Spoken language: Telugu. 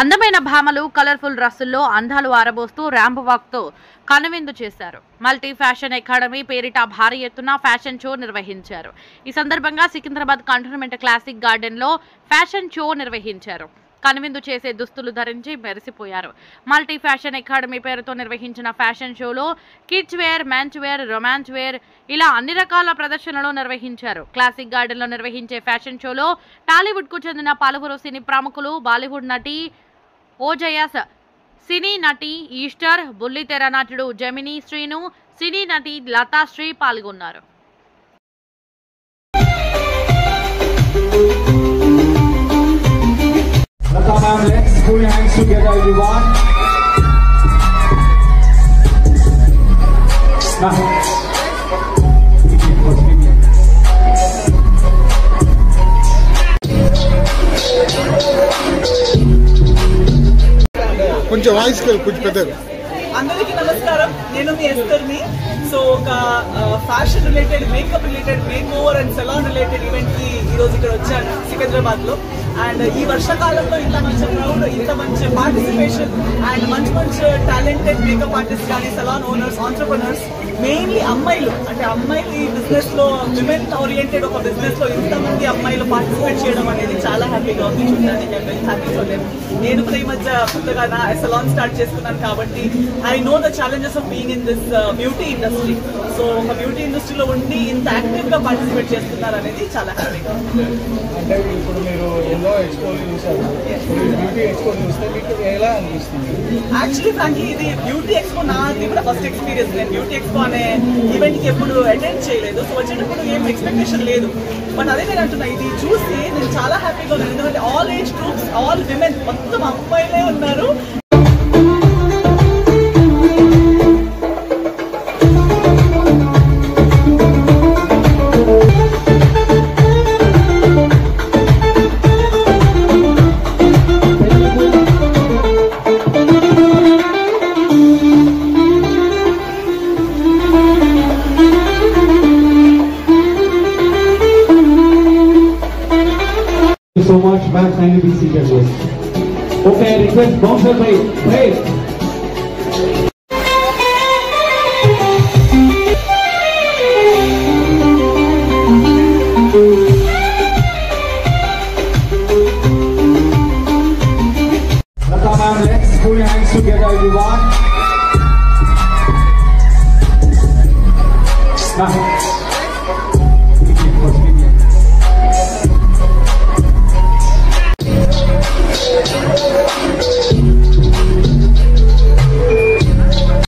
అందమైన భామలు కలర్ఫుల్ డ్రెస్సుల్లో అందాలు ఆరబోస్తూ ర్యాంప్ వాక్ తో కనువిందు చేశారు. మల్టీ ఫ్యాషన్ అకాడమీ పేరిట భారీ ఎత్తున ఫ్యాషన్ షో నిర్వహించారు. ఈ సందర్భంగా సికింద్రాబాద్ కంటోన్మెంట్ క్లాసిక్ గార్డెన్ లో ఫ్యాషన్ షో నిర్వహించారు. కనువిందు చేసే దుస్తులు ధరించి మెరిసిపోయారు. మల్టీ ఫ్యాషన్ అకాడమీ పేరుతో నిర్వహించిన ఫ్యాషన్ షోలో kids wear, men's wear, romance wear ఇలా అన్ని రకాల ప్రదర్శనలు నిర్వహించారు. క్లాసిక్ గార్డెన్ లో నిర్వహించే ఫ్యాషన్ షోలో టాలీవుడ్ కు చెందిన పలువురు సినీ ప్రముఖులు, బాలీవుడ్ నటి ఓజయస్, సినీ నటి ఈస్టర్, బుల్లితెర నటుడు జెమినీ శ్రీను, సినీ నటి లతాశ్రీ పాల్గొన్నారు. Let's put your hands together, everyone. కొంచెం వాయిస్ కొంచెం పెద్దగా. అందరికీ నమస్కారం, నేను మీ ఎస్తర్ని. సో ఒక fashion related, makeup related, make over and salon related event కి ఈ రోజు ఇక్కడ వచ్చాను సికింద్రాబాద్ లో. అండ్ ఈ వర్షాకాలంలో ఇంత మంచి క్రౌడ్, ఇంత మంచి పార్టిసిపేషన్ అండ్ మంచి మంచి టాలెంటెడ్ మేకప్ ఆర్టిస్ట్ కానీ, సెలాన్ ఓనర్స్, ఆంటర్ప్రెనర్స్, మెయిన్లీ అమ్మాయిలు, అంటే అమ్మాయిలు ఈ బిజినెస్ లో, విమెన్ ఓరియంటెడ్ ఒక బిజినెస్ లో ఇంతమంది అమ్మాయిలు పార్టిసిపేట్ చేయడం అనేది చాలా హ్యాపీగా ఉంది చూడడానికి. Happy for them. నేను కూడా ఈ మధ్య కొత్తగా నా సెలాన్ స్టార్ట్ చేసుకున్నాను కాబట్టి I know the challenges of being in this beauty industry. So ఒక బ్యూటీ ఇండస్ట్రీలో ఉండి ఇంత యాక్టివ్ గా పార్టిసిపేట్ చేస్తున్నారు అనేది చాలా హ్యాపీగా ఉంది. అంటే ఇప్పుడు మీరు ఎన్నో ఎక్స్పోజ్ చూసారు, బ్యూటీ ఎక్స్పోజ్ చూస్తే మీకు ఎలా అనిపిస్తుంది? యాక్చువల్లీ ఫ్రాంక్లీ ఇది బ్యూటీ ఎక్స్పో నాది కూడా ఫస్ట్ ఎక్స్పీరియన్స్. నేను బ్యూటీ ఎక్స్పో అనే ఈవెంట్ కి ఎప్పుడు అటెండ్ చేయలేదు. సో వచ్చేటప్పుడు ఏం ఎక్స్పెక్టేషన్ లేదు. బట్ అదే నేను అంటున్నా, ఇది చూసి నేను చాలా హ్యాపీగా ఉన్నాను. ఎందుకంటే all age groups, all women, మొత్తం అమ్మాయిలే ఉన్నారు. So much, ma'am. Kindly be seated, please. Okay, I request bouncer bhai, please. Lata ma'am, let's put your hands together, everyone.